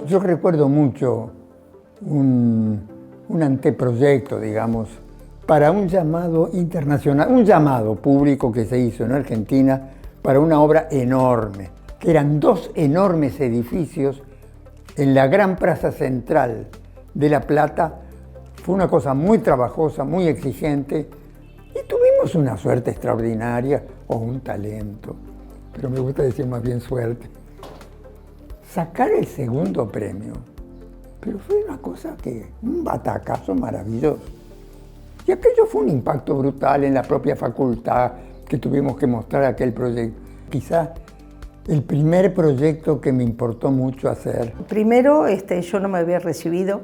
Yo recuerdo mucho un anteproyecto, digamos, para un llamado internacional, un llamado público que se hizo en Argentina para una obra enorme, que eran 2 enormes edificios en la gran plaza central de La Plata. Fue una cosa muy trabajosa, muy exigente, y tuvimos una suerte extraordinaria, o un talento, pero me gusta decir más bien suerte. Sacar el segundo premio, pero fue una cosa un batacazo maravilloso. Y aquello fue un impacto brutal en la propia facultad, que tuvimos que mostrar aquel proyecto. Quizás el primer proyecto que me importó mucho hacer. Primero, yo no me había recibido.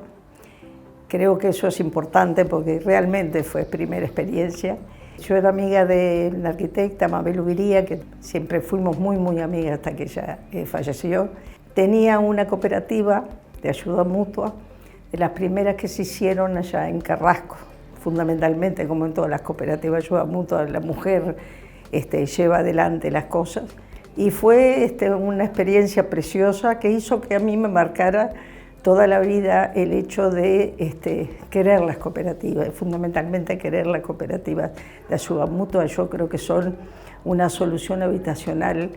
Creo que eso es importante porque realmente fue primera experiencia. Yo era amiga de la arquitecta Mabel Ubiría, que siempre fuimos muy amigas hasta que ella falleció. Tenía una cooperativa de ayuda mutua, de las primeras que se hicieron allá en Carrasco. Fundamentalmente, como en todas las cooperativas de ayuda mutua, la mujer lleva adelante las cosas. Y fue una experiencia preciosa que hizo que a mí me marcara toda la vida el hecho de querer las cooperativas, fundamentalmente querer las cooperativas de ayuda mutua. Yo creo que son una solución habitacional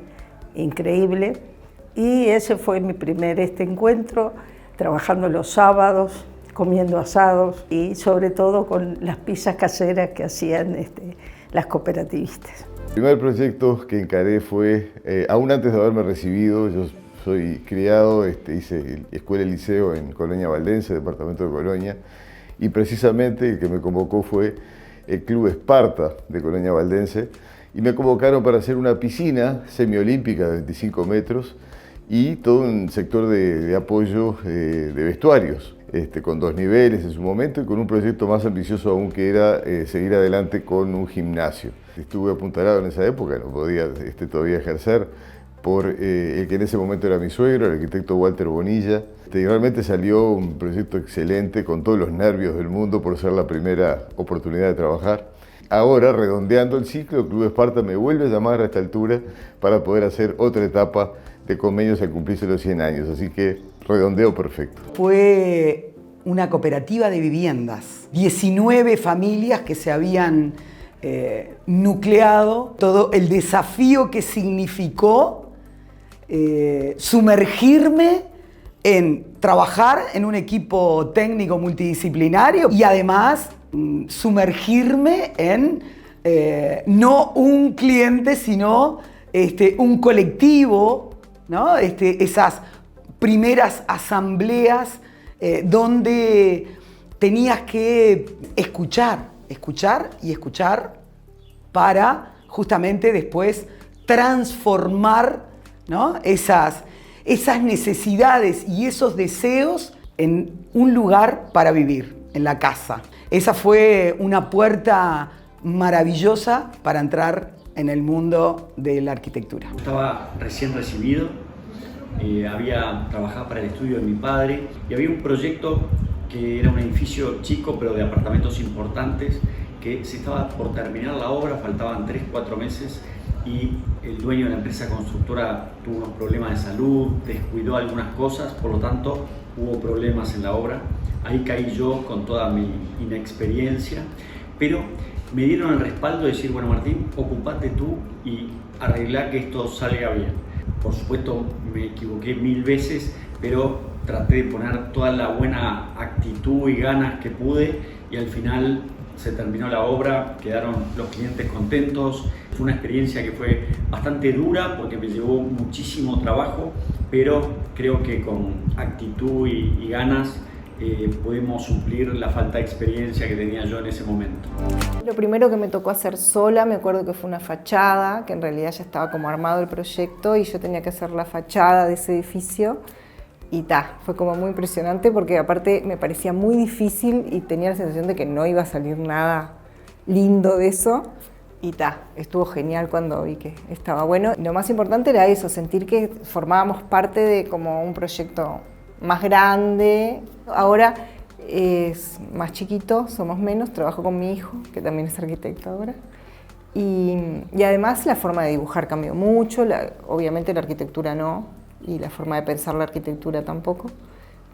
increíble. Y ese fue mi primer encuentro, trabajando los sábados, comiendo asados y sobre todo con las pizzas caseras que hacían las cooperativistas. El primer proyecto que encaré fue, aún antes de haberme recibido, yo soy criado, hice escuela y liceo en Colonia Valdense, departamento de Colonia, y precisamente el que me convocó fue el Club Esparta de Colonia Valdense, y me convocaron para hacer una piscina semiolímpica de 25 metros y todo un sector de apoyo de vestuarios, con 2 niveles en su momento y con un proyecto más ambicioso aún que era seguir adelante con un gimnasio. Estuve apuntalado en esa época, no podía todavía ejercer, por el que en ese momento era mi suegro, el arquitecto Walter Bonilla. Y realmente salió un proyecto excelente, con todos los nervios del mundo por ser la primera oportunidad de trabajar. Ahora, redondeando el ciclo, el Club Esparta me vuelve a llamar a esta altura para poder hacer otra etapa de convenios al cumplirse los 100 años, así que redondeo perfecto. Fue una cooperativa de viviendas, 19 familias que se habían nucleado, todo el desafío que significó sumergirme en trabajar en un equipo técnico multidisciplinario y además sumergirme en no un cliente, sino un colectivo, ¿no? Esas primeras asambleas donde tenías que escuchar para justamente después transformar, ¿no? esas necesidades y esos deseos en un lugar para vivir, en la casa. Esa fue una puerta maravillosa para entrar en el mundo de la arquitectura. Estaba recién recibido, había trabajado para el estudio de mi padre y había un proyecto que era un edificio chico pero de apartamentos importantes, que se estaba por terminar la obra, faltaban 3-4 meses y el dueño de la empresa constructora tuvo unos problemas de salud, descuidó algunas cosas, por lo tanto hubo problemas en la obra. Ahí caí yo con toda mi inexperiencia, pero me dieron el respaldo de decir, bueno Martín, ocupate tú y arreglá que esto salga bien. Por supuesto me equivoqué 1000 veces, pero traté de poner toda la buena actitud y ganas que pude y al final se terminó la obra, quedaron los clientes contentos. Fue una experiencia que fue bastante dura porque me llevó muchísimo trabajo, pero creo que con actitud y ganas pudimos suplir la falta de experiencia que tenía yo en ese momento. Lo primero que me tocó hacer sola, me acuerdo que fue una fachada, que en realidad ya estaba como armado el proyecto y yo tenía que hacer la fachada de ese edificio. Y fue como muy impresionante porque aparte me parecía muy difícil y tenía la sensación de que no iba a salir nada lindo de eso. Y estuvo genial cuando vi que estaba bueno. Y lo más importante era eso, sentir que formábamos parte de como un proyecto más grande. Ahora es más chiquito, somos menos, trabajo con mi hijo, que también es arquitecto ahora. Y además la forma de dibujar cambió mucho, obviamente la arquitectura no, y la forma de pensar la arquitectura tampoco.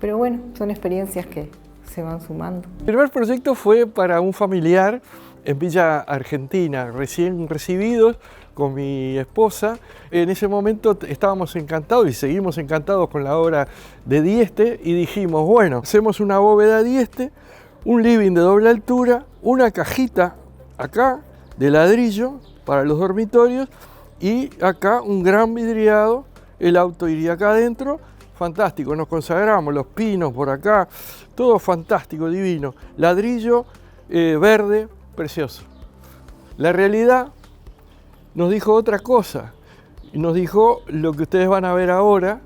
Pero bueno, son experiencias que se van sumando. El primer proyecto fue para un familiar en Villa Argentina, recién recibidos con mi esposa. En ese momento estábamos encantados y seguimos encantados con la obra de Dieste y dijimos, bueno, hacemos una bóveda Dieste, un living de doble altura, una cajita acá de ladrillo para los dormitorios y acá un gran vidriado, el auto iría acá adentro. Fantástico, nos consagramos, los pinos por acá, todo fantástico, divino. Ladrillo verde, precioso. La realidad nos dijo otra cosa, y nos dijo lo que ustedes van a ver ahora,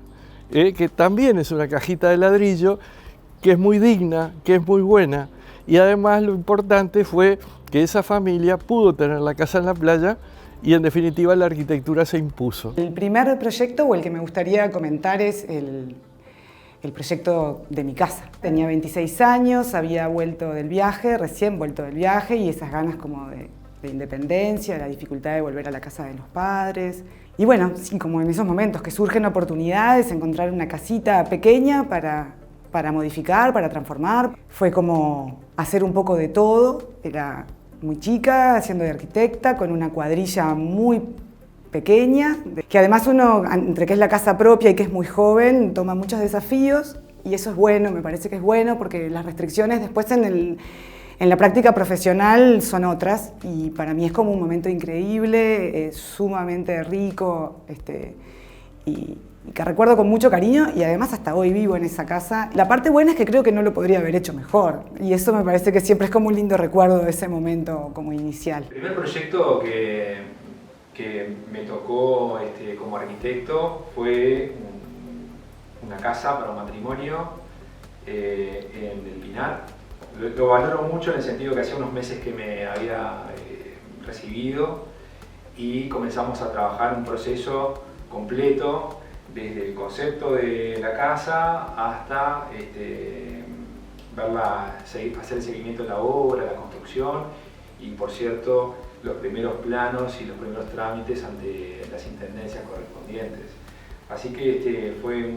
que también es una cajita de ladrillo, que es muy digna, que es muy buena. Y además lo importante fue que esa familia pudo tener la casa en la playa y en definitiva la arquitectura se impuso. El primer proyecto, o el que me gustaría comentar, es el proyecto de mi casa. Tenía 26 años, había vuelto del viaje, recién vuelto del viaje, y esas ganas como de independencia, la dificultad de volver a la casa de los padres. Y bueno, sí, como en esos momentos que surgen oportunidades, encontrar una casita pequeña para modificar, para transformar. Fue como hacer un poco de todo. Era muy chica, haciendo de arquitecta, con una cuadrilla muy pequeña, que además uno, entre que es la casa propia y que es muy joven, toma muchos desafíos, y eso es bueno, me parece que es bueno, porque las restricciones después en la práctica profesional son otras, y para mí es como un momento increíble, sumamente rico, y que recuerdo con mucho cariño, y además hasta hoy vivo en esa casa. La parte buena es que creo que no lo podría haber hecho mejor, y eso me parece que siempre es como un lindo recuerdo de ese momento como inicial. El primer proyecto que me tocó como arquitecto fue una casa para un matrimonio en el Pinar. Lo valoro mucho en el sentido que hacía unos meses que me había recibido y comenzamos a trabajar un proceso completo desde el concepto de la casa hasta hacer el seguimiento de la obra, la construcción y, por cierto, los primeros planos y los primeros trámites ante las intendencias correspondientes. Así que fue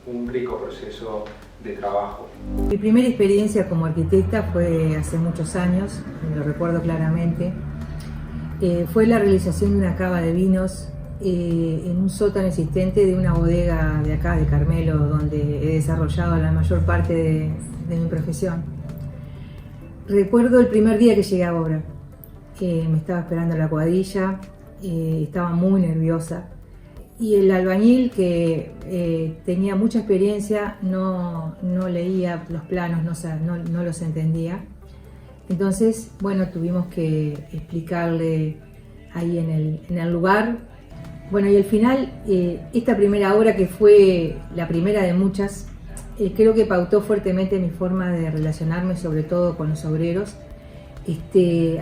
un rico proceso de trabajo. Mi primera experiencia como arquitecta fue hace muchos años, lo recuerdo claramente. Fue la realización de una cava de vinos en un sótano existente de una bodega de acá, de Carmelo, donde he desarrollado la mayor parte de mi profesión. Recuerdo el primer día que llegué a obra. Me estaba esperando la cuadrilla, estaba muy nerviosa. Y el albañil, que tenía mucha experiencia, no leía los planos, no los entendía. Entonces, bueno, tuvimos que explicarle ahí en el lugar. Bueno, y al final, esta primera obra, que fue la primera de muchas, creo que pautó fuertemente mi forma de relacionarme, sobre todo con los obreros,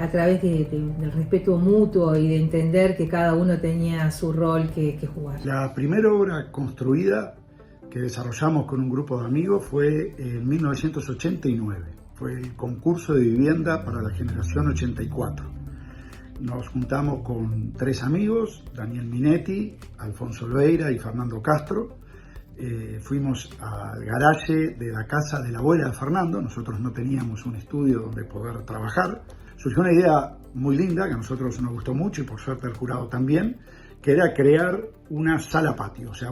a través del respeto mutuo y de entender que cada uno tenía su rol que jugar. La primera obra construida que desarrollamos con un grupo de amigos fue en 1989. Fue el concurso de vivienda para la generación 84. Nos juntamos con 3 amigos, Daniel Minetti, Alfonso Olveira y Fernando Castro. Fuimos al garaje de la casa de la abuela de Fernando. Nosotros no teníamos un estudio donde poder trabajar. Surgió una idea muy linda que a nosotros nos gustó mucho y por suerte al jurado también, que era crear una sala patio, o sea,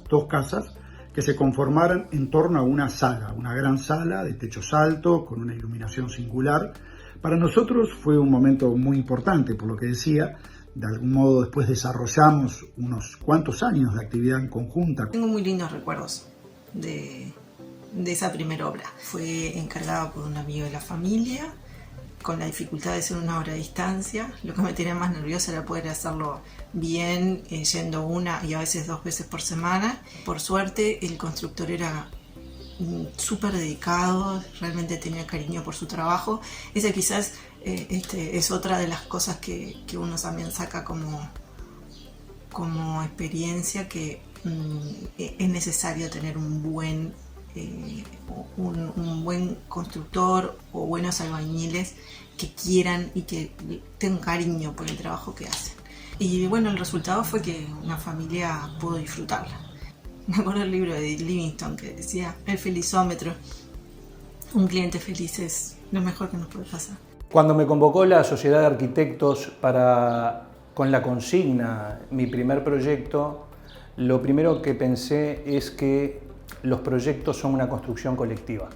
dos casas que se conformaran en torno a una sala, una gran sala de techos altos con una iluminación singular. Para nosotros fue un momento muy importante, por lo que decía. De algún modo después desarrollamos unos cuantos años de actividad en conjunta. Tengo muy lindos recuerdos de esa primera obra. Fue encargada por un amigo de la familia, con la dificultad de ser una obra a distancia. Lo que me tenía más nerviosa era poder hacerlo bien, yendo 1 y a veces 2 veces por semana. Por suerte el constructor era súper dedicado, realmente tenía cariño por su trabajo. Esa quizás es otra de las cosas que uno también saca como experiencia, que es necesario tener un buen constructor o buenos albañiles que quieran y que tengan cariño por el trabajo que hacen. Y bueno, el resultado fue que una familia pudo disfrutarla. Me acuerdo del libro de Livingstone que decía el felizómetro. Un cliente feliz es lo mejor que nos puede pasar. Cuando me convocó la Sociedad de Arquitectos con la consigna, mi primer proyecto, lo primero que pensé es que los proyectos son una construcción colectiva.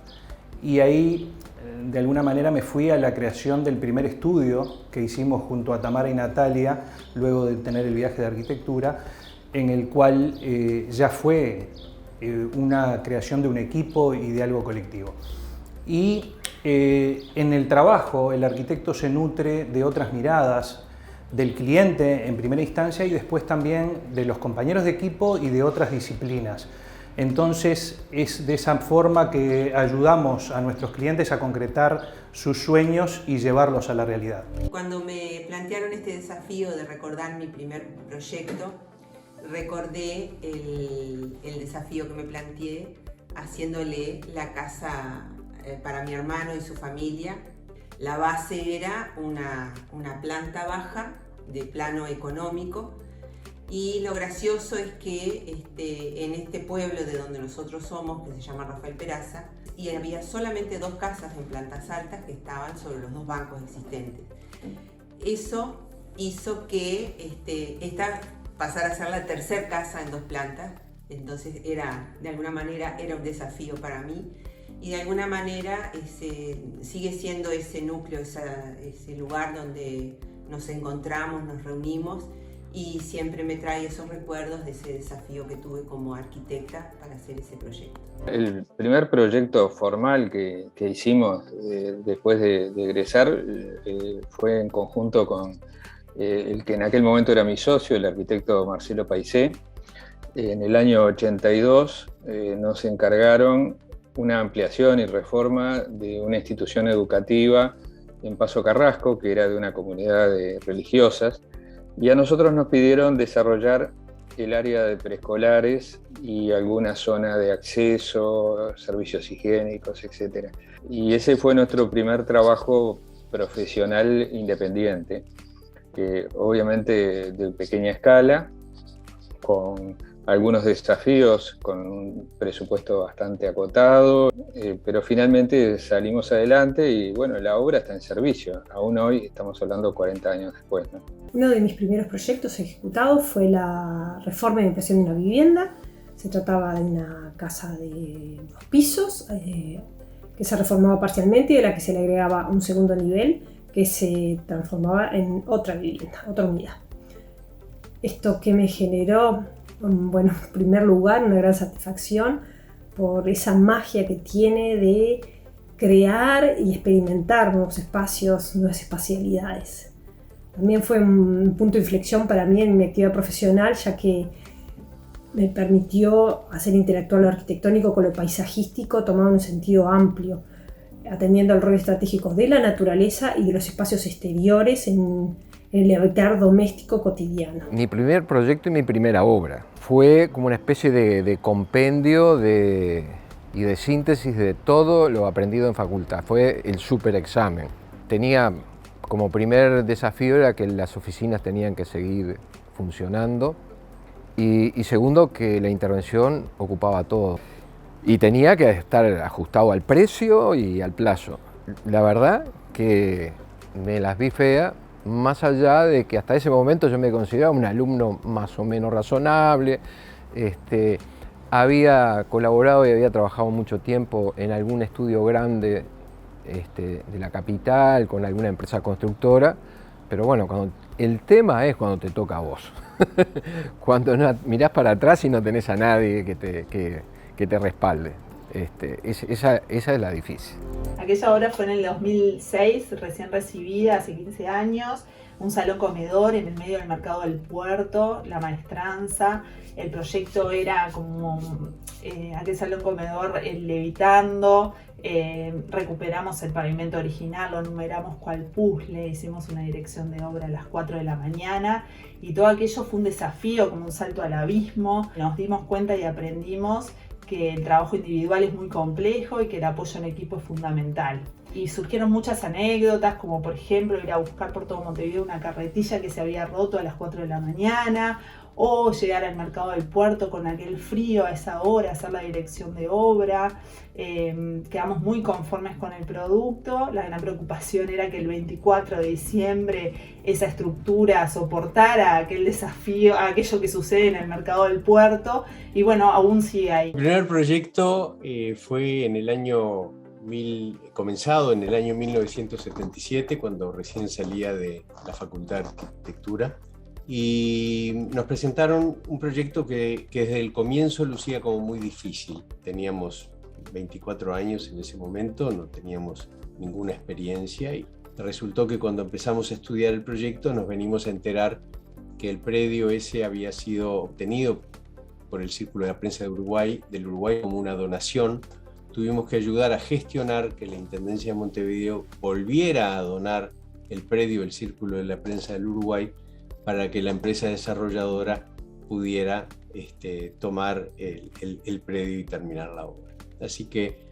Y ahí, de alguna manera, me fui a la creación del primer estudio que hicimos junto a Tamara y Natalia, luego de tener el viaje de arquitectura, en el cual ya fue una creación de un equipo y de algo colectivo. Y en el trabajo, el arquitecto se nutre de otras miradas, del cliente en primera instancia y después también de los compañeros de equipo y de otras disciplinas. Entonces es de esa forma que ayudamos a nuestros clientes a concretar sus sueños y llevarlos a la realidad. Cuando me plantearon este desafío de recordar mi primer proyecto, recordé el desafío que me planteé haciéndole la casa para mi hermano y su familia. La base era una planta baja de plano económico y lo gracioso es que en este pueblo de donde nosotros somos, que se llama Rafael Peraza, y había solamente 2 casas en plantas altas que estaban sobre los 2 bancos existentes. Eso hizo que esta pasara a ser la tercera casa en 2 plantas, entonces de alguna manera era un desafío para mí. Y de alguna manera sigue siendo ese núcleo, ese lugar donde nos encontramos, nos reunimos y siempre me trae esos recuerdos de ese desafío que tuve como arquitecta para hacer ese proyecto. El primer proyecto formal que hicimos después de egresar fue en conjunto con el que en aquel momento era mi socio, el arquitecto Marcelo Paisé. En el año 82 nos encargaron una ampliación y reforma de una institución educativa en Paso Carrasco, que era de una comunidad de religiosas, y a nosotros nos pidieron desarrollar el área de preescolares y alguna zona de acceso, servicios higiénicos, etc. Y ese fue nuestro primer trabajo profesional independiente, que obviamente de pequeña escala, con algunos desafíos, con un presupuesto bastante acotado, pero finalmente salimos adelante y bueno, la obra está en servicio. Aún hoy estamos hablando 40 años después, ¿no? Uno de mis primeros proyectos ejecutados fue la reforma y ampliación de una vivienda. Se trataba de una casa de 2 pisos que se reformaba parcialmente y a la que se le agregaba un segundo nivel que se transformaba en otra vivienda, otra unidad. Esto que me generó, bueno, en primer lugar, una gran satisfacción por esa magia que tiene de crear y experimentar nuevos espacios, nuevas espacialidades. También fue un punto de inflexión para mí en mi actividad profesional, ya que me permitió hacer interactuar lo arquitectónico con lo paisajístico, tomado en un sentido amplio, atendiendo al rol estratégico de la naturaleza y de los espacios exteriores en el habitar doméstico cotidiano. Mi primer proyecto y mi primera obra fue como una especie de compendio y de síntesis de todo lo aprendido en facultad. Fue el superexamen. Tenía como primer desafío era que las oficinas tenían que seguir funcionando y segundo que la intervención ocupaba todo y tenía que estar ajustado al precio y al plazo. La verdad que me las vi feas, más allá de que hasta ese momento yo me consideraba un alumno más o menos razonable, había colaborado y había trabajado mucho tiempo en algún estudio grande de la capital, con alguna empresa constructora, pero bueno, el tema es cuando te toca a vos, cuando mirás para atrás y no tenés a nadie que te respalde. Esa es la difícil. Aquella obra fue en el 2006, recién recibida, hace 15 años, un salón comedor en el medio del mercado del puerto, la maestranza. El proyecto era como aquel salón comedor levitando, recuperamos el pavimento original, lo numeramos cual puzzle, hicimos una dirección de obra a las 4 de la mañana y todo aquello fue un desafío, como un salto al abismo. Nos dimos cuenta y aprendimos que el trabajo individual es muy complejo y que el apoyo en equipo es fundamental. Y surgieron muchas anécdotas, como por ejemplo ir a buscar por todo Montevideo una carretilla que se había roto a las 4 de la mañana, o llegar al mercado del puerto con aquel frío a esa hora, hacer la dirección de obra. Quedamos muy conformes con el producto. La gran preocupación era que el 24 de diciembre esa estructura soportara aquel desafío, aquello que sucede en el mercado del puerto, y bueno, aún sigue ahí. El primer proyecto fue en el año comenzado en el año 1977, cuando recién salía de la Facultad de Arquitectura, y nos presentaron un proyecto que desde el comienzo lucía como muy difícil. Teníamos 24 años en ese momento, no teníamos ninguna experiencia, y resultó que cuando empezamos a estudiar el proyecto nos venimos a enterar que el predio ese había sido obtenido por el Círculo de la Prensa del Uruguay como una donación. Tuvimos que ayudar a gestionar que la Intendencia de Montevideo volviera a donar el predio del Círculo de la Prensa del Uruguay para que la empresa desarrolladora pudiera tomar el predio y terminar la obra. Así que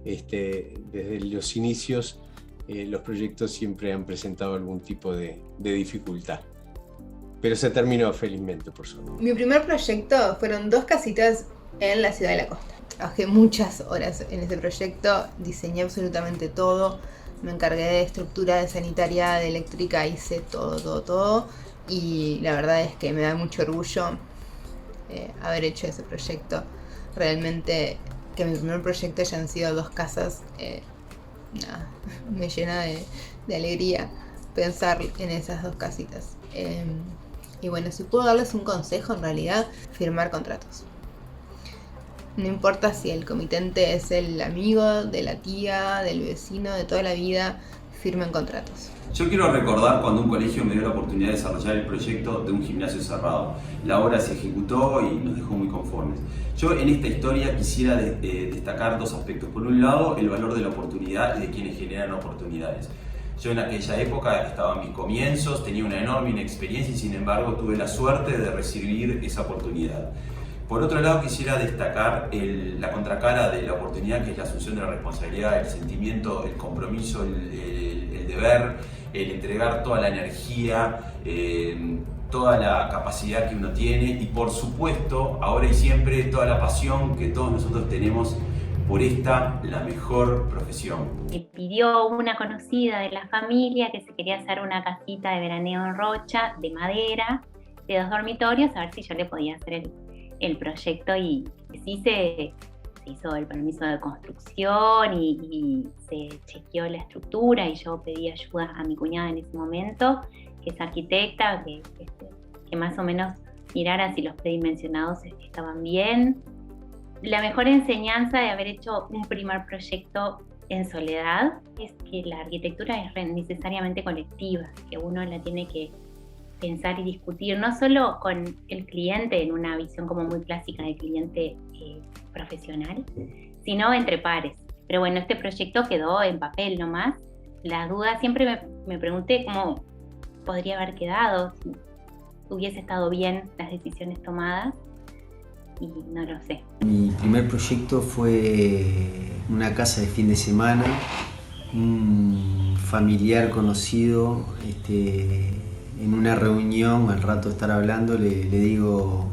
desde los inicios los proyectos siempre han presentado algún tipo de dificultad. Pero se terminó felizmente, por suerte. Mi primer proyecto fueron 2 casitas en la ciudad de la costa. Trabajé muchas horas en ese proyecto, diseñé absolutamente todo, me encargué de estructura, de sanitaria, de eléctrica, hice todo. Y la verdad es que me da mucho orgullo haber hecho ese proyecto. Realmente que mi primer proyecto hayan sido 2 casas, me llena de alegría pensar en esas 2 casitas. Y bueno, si puedo darles un consejo, en realidad, firmar contratos. No importa si el comitente es el amigo de la tía, del vecino, de toda la vida, firmen contratos. Yo quiero recordar cuando un colegio me dio la oportunidad de desarrollar el proyecto de un gimnasio cerrado. La obra se ejecutó y nos dejó muy conformes. Yo en esta historia quisiera destacar 2 aspectos. Por un lado, el valor de la oportunidad y de quienes generan oportunidades. Yo en aquella época estaba en mis comienzos, tenía una enorme inexperiencia y sin embargo tuve la suerte de recibir esa oportunidad. Por otro lado, quisiera destacar la contracara de la oportunidad, que es la asunción de la responsabilidad, el sentimiento, el compromiso, el deber, el entregar toda la energía, toda la capacidad que uno tiene y por supuesto, ahora y siempre, toda la pasión que todos nosotros tenemos por esta, la mejor profesión. Me pidió una conocida de la familia que se quería hacer una casita de veraneo en Rocha, de madera, de 2 dormitorios, a ver si yo le podía hacer el proyecto, y sí se hizo el permiso de construcción y se chequeó la estructura, y yo pedí ayuda a mi cuñada en ese momento, que es arquitecta, que más o menos mirara si los predimensionados estaban bien. La mejor enseñanza de haber hecho un primer proyecto en soledad es que la arquitectura es necesariamente colectiva, que uno la tiene que pensar y discutir, no solo con el cliente en una visión como muy clásica de cliente profesional, sino entre pares. Pero bueno, este proyecto quedó en papel nomás. La duda, siempre me pregunté cómo podría haber quedado, si hubiese estado bien las decisiones tomadas, y no lo sé. Mi primer proyecto fue una casa de fin de semana. Un familiar conocido, en una reunión, al rato de estar hablando, le digo,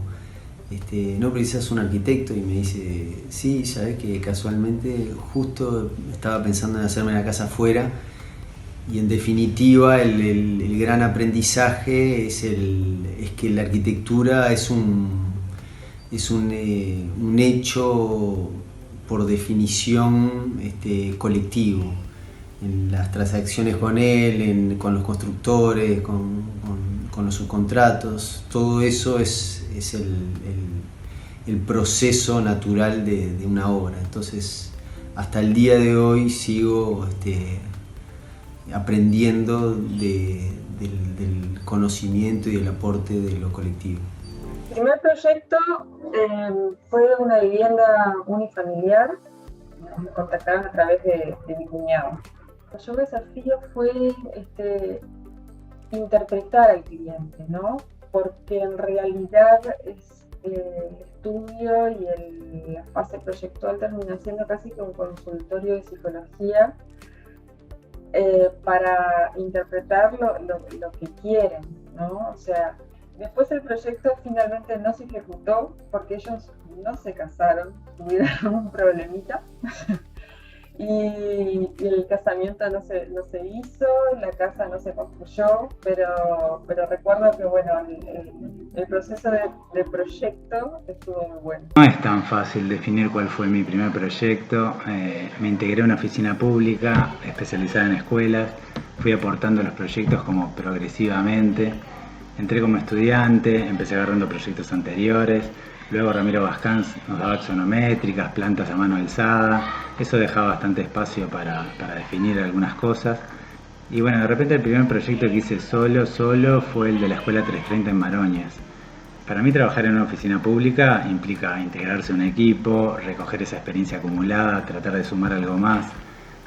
¿no precisas un arquitecto? Y me dice, sí, sabes que casualmente justo estaba pensando en hacerme la casa afuera. Y en definitiva el gran aprendizaje es que la arquitectura es un hecho por definición colectivo. En las transacciones con él, con los constructores, con los subcontratos, todo eso es el proceso natural de una obra. Entonces, hasta el día de hoy sigo aprendiendo del conocimiento y del aporte de lo colectivo. El primer proyecto fue una vivienda unifamiliar. Me contactaron a través de mi cuñado. El mayor desafío fue interpretar al cliente, ¿no? Porque en realidad el estudio y la fase proyectual termina siendo casi que un consultorio de psicología para interpretar lo que quieren, ¿no? O sea, Después el proyecto finalmente no se ejecutó porque ellos no se casaron, tuvieron un problemita. Y el casamiento no se hizo, la casa no se construyó, pero recuerdo que bueno, el proceso de proyecto estuvo muy bueno. No es tan fácil definir cuál fue mi primer proyecto. Me integré a una oficina pública especializada en escuelas, fui aportando los proyectos como progresivamente. Entré como estudiante, empecé agarrando proyectos anteriores. Luego Ramiro Bascans nos daba axonométricas, plantas a mano alzada. Eso dejaba bastante espacio para definir algunas cosas. Y bueno, de repente el primer proyecto que hice solo fue el de la Escuela 330 en Maroñas. Para mí trabajar en una oficina pública implica integrarse a un equipo, recoger esa experiencia acumulada, tratar de sumar algo más.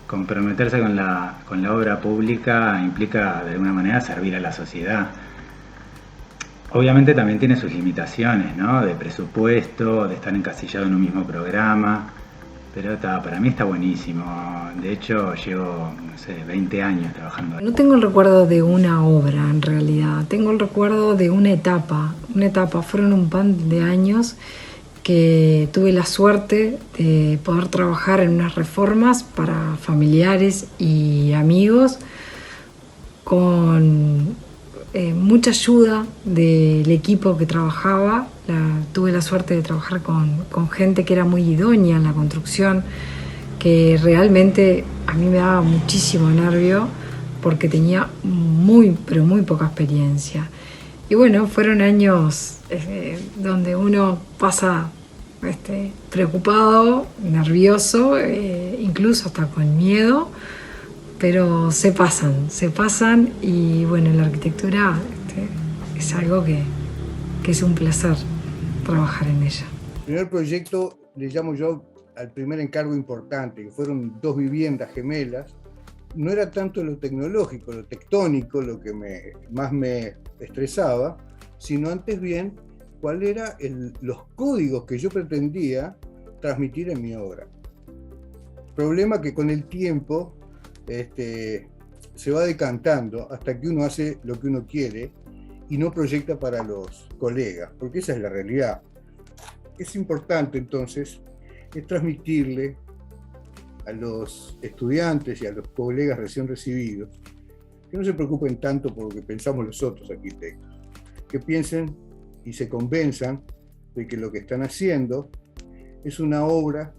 Comprometerse con la obra pública implica de alguna manera servir a la sociedad. Obviamente también tiene sus limitaciones, ¿no? De presupuesto, de estar encasillado en un mismo programa, pero para mí está buenísimo. De hecho, llevo, 20 años trabajando. No tengo el recuerdo de una obra en realidad, tengo el recuerdo de una etapa. Fueron un par de años que tuve la suerte de poder trabajar en unas reformas para familiares y amigos con mucha ayuda del equipo que trabajaba. Tuve la suerte de trabajar con gente que era muy idónea en la construcción, que realmente a mí me daba muchísimo nervio porque tenía pero muy poca experiencia. Y bueno, fueron años donde uno pasa preocupado, nervioso, incluso hasta con miedo, pero se pasan y bueno, la arquitectura es algo que es un placer trabajar en ella. El primer proyecto le llamo yo al primer encargo importante, que fueron 2 viviendas gemelas. No era tanto lo tecnológico, lo tectónico, lo que más me estresaba, sino antes bien cuáles eran los códigos que yo pretendía transmitir en mi obra. Problema que con el tiempo se va decantando hasta que uno hace lo que uno quiere y no proyecta para los colegas, porque esa es la realidad. Es importante entonces transmitirle a los estudiantes y a los colegas recién recibidos que no se preocupen tanto por lo que pensamos los otros arquitectos, que piensen y se convenzan de que lo que están haciendo es una obra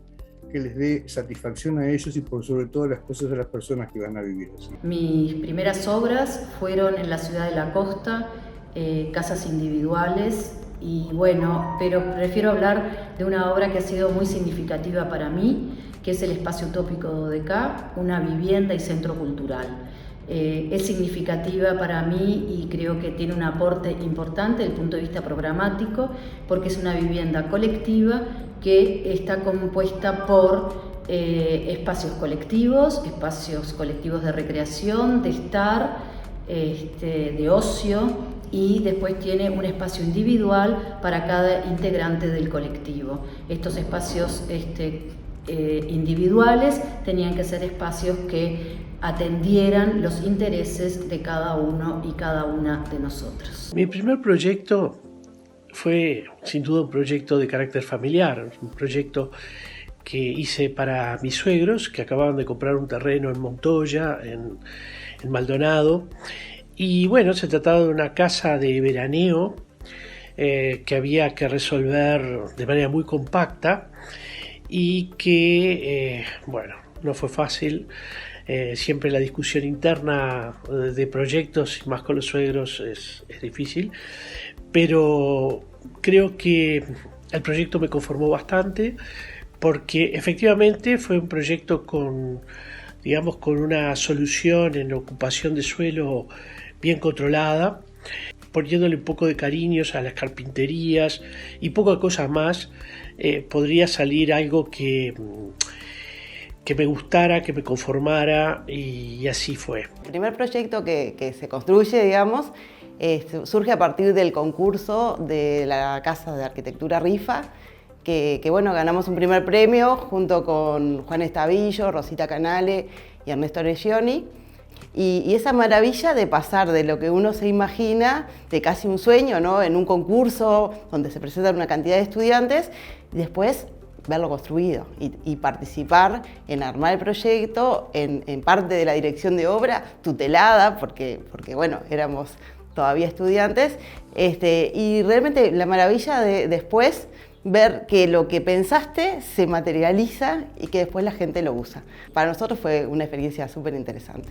que les dé satisfacción a ellos y por sobre todas las cosas a las personas que van a vivir así. Mis primeras obras fueron en la ciudad de la costa, casas individuales y bueno, pero prefiero hablar de una obra que ha sido muy significativa para mí, que es el Espacio Utópico Dodecá, una vivienda y centro cultural. Es significativa para mí y creo que tiene un aporte importante desde el punto de vista programático, porque es una vivienda colectiva que está compuesta por espacios colectivos de recreación, de estar, de ocio, y después tiene un espacio individual para cada integrante del colectivo. Estos espacios individuales tenían que ser espacios que atendieran los intereses de cada uno y cada una de nosotros. Mi primer proyecto fue sin duda un proyecto de carácter familiar, un proyecto que hice para mis suegros que acababan de comprar un terreno en Montoya, en Maldonado, y bueno, se trataba de una casa de veraneo que había que resolver de manera muy compacta y que, bueno, no fue fácil. Siempre la discusión interna de proyectos, y más con los suegros, es difícil, pero creo que el proyecto me conformó bastante porque efectivamente fue un proyecto con una solución en la ocupación de suelo bien controlada, poniéndole un poco de cariños a las carpinterías y pocas cosas más, podría salir algo que me gustara, que me conformara, y así fue. El primer proyecto que se construye, digamos, surge a partir del concurso de la Casa de Arquitectura Rifa, que bueno, ganamos un primer premio junto con Juan Estavillo, Rosita Canale y Ernesto Reggioni, Y esa maravilla de pasar de lo que uno se imagina, de casi un sueño, ¿no? En un concurso donde se presentan una cantidad de estudiantes, y después verlo construido y participar en armar el proyecto, en parte de la dirección de obra, tutelada, porque bueno, éramos todavía estudiantes, y realmente la maravilla de después ver que lo que pensaste se materializa y que después la gente lo usa. Para nosotros fue una experiencia súper interesante.